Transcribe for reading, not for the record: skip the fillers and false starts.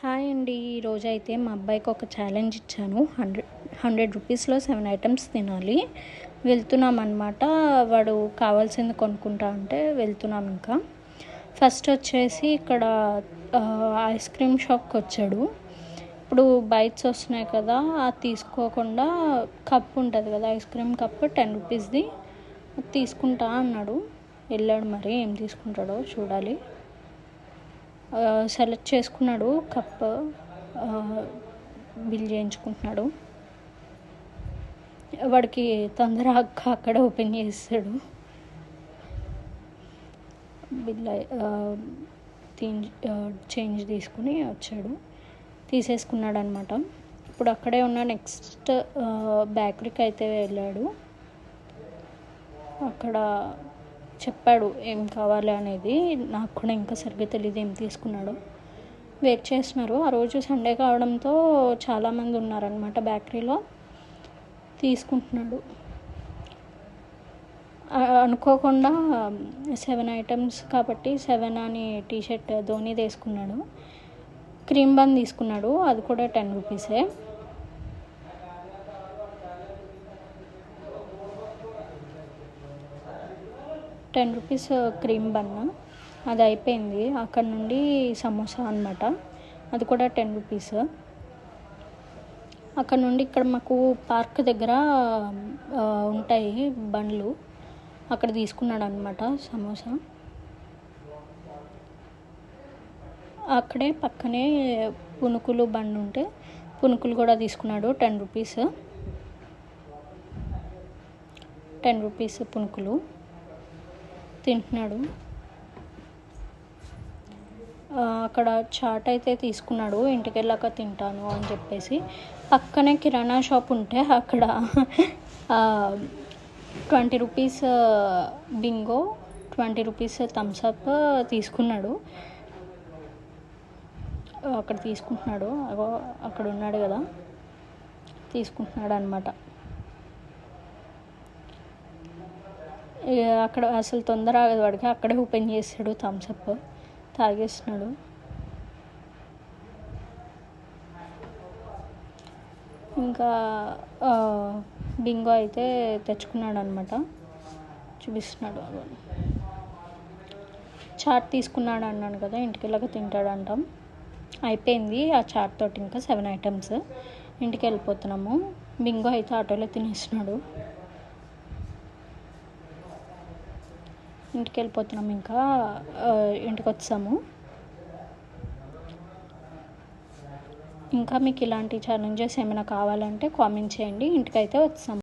Hi అండి. ఈరోజైతే మా అబ్బాయికి ఒక ఛాలెంజ్ ఇచ్చాను. 100 రూపీస్లో 7 ఐటమ్స్ తినాలి. వెళ్తున్నాం అనమాట. వాడు కావాల్సింది కొనుక్కుంటా అంటే వెళ్తున్నాం. ఇంకా ఫస్ట్ వచ్చేసి ఇక్కడ ఐస్ క్రీమ్ షాప్కి వచ్చాడు. ఇప్పుడు బైట్స్ వస్తున్నాయి కదా, అది తీసుకోకుండా కప్ ఉంటుంది కదా, ఐస్ క్రీమ్ కప్ 10 రూపీస్ది తీసుకుంటా అన్నాడు. వెళ్ళాడు, మరి ఏం తీసుకుంటాడో చూడాలి. సెలెక్ట్ చేసుకున్నాడు, కప్ బిల్ చేయించుకుంటున్నాడు. వాడికి తొందర అక్కడ ఓపెన్ చేస్తాడు. బిల్ చేంజ్ తీసుకుని వచ్చాడు, తీసేసుకున్నాడు అనమాట. ఇప్పుడు అక్కడే ఉన్న నెక్స్ట్ బేకరీకి అయితే వెళ్ళాడు. అక్కడ చెప్పాడు ఏం కావాలి అనేది. నాకు కూడా ఇంకా సరిగ్గా తెలియదు ఏం తీసుకున్నాడో. వెయిట్ చేస్తున్నారు. ఆ రోజు సండే కావడంతో చాలామంది ఉన్నారనమాట బేకరీలో. తీసుకుంటున్నాడు. అనుకోకుండా 7 ఐటమ్స్ కాబట్టి 7 అని టీషర్ట్ ధోని తీసుకున్నాడు. క్రీమ్ బన్ తీసుకున్నాడు, అది కూడా 10 రూపీసే. ₹10 క్రీమ్ బన్, అది అయిపోయింది. అక్కడ నుండి సమోసా అనమాట, అది కూడా 10 రూపీస్. అక్కడ నుండి ఇక్కడ మాకు పార్క్ దగ్గర ఉంటాయి బండ్లు, అక్కడ తీసుకున్నాడు అనమాట సమోసా. అక్కడే పక్కనే పునుకులు బండి ఉంటే పునుకులు కూడా తీసుకున్నాడు. 10 రూపీస్, 10 రూపీస్ పునుకులు తింటున్నాడు. అక్కడ చాట్ అయితే తీసుకున్నాడు, ఇంటికి వెళ్ళాక తింటాను అని చెప్పేసి. పక్కనే కిరాణా షాప్ ఉంటే అక్కడ 20 రూపీస్ బింగో, 20 రూపీస్ థమ్స్అప్ తీసుకున్నాడు. అక్కడ తీసుకుంటున్నాడు, అక్కడ ఉన్నాడు కదా, తీసుకుంటున్నాడు అనమాట. అక్కడ అసలు తొందర ఆగదు వాడికి, అక్కడే ఓపెన్ చేస్తాడు, థమ్స్అప్ తాగేస్తున్నాడు. ఇంకా బింగో అయితే తెచ్చుకున్నాడు అనమాట, చూపిస్తున్నాడు. చాట్ తీసుకున్నాడు అన్నాను కదా, ఇంటికి వెళ్ళాక తింటాడు అంటాం. అయిపోయింది ఆ చాట్ తోటి. ఇంకా 7 ఐటమ్స్. ఇంటికి వెళ్ళిపోతున్నాము. బింగో అయితే ఆటోలో తినేస్తున్నాడు. ఇంటికి వెళ్ళిపోతున్నాం. ఇంకా ఇంటికి వచ్చాము. ఇంకా మీకు ఇలాంటి ఛాలెంజెస్ ఏమైనా కావాలంటే కామెంట్ చేయండి. ఇంటికైతే వచ్చాము.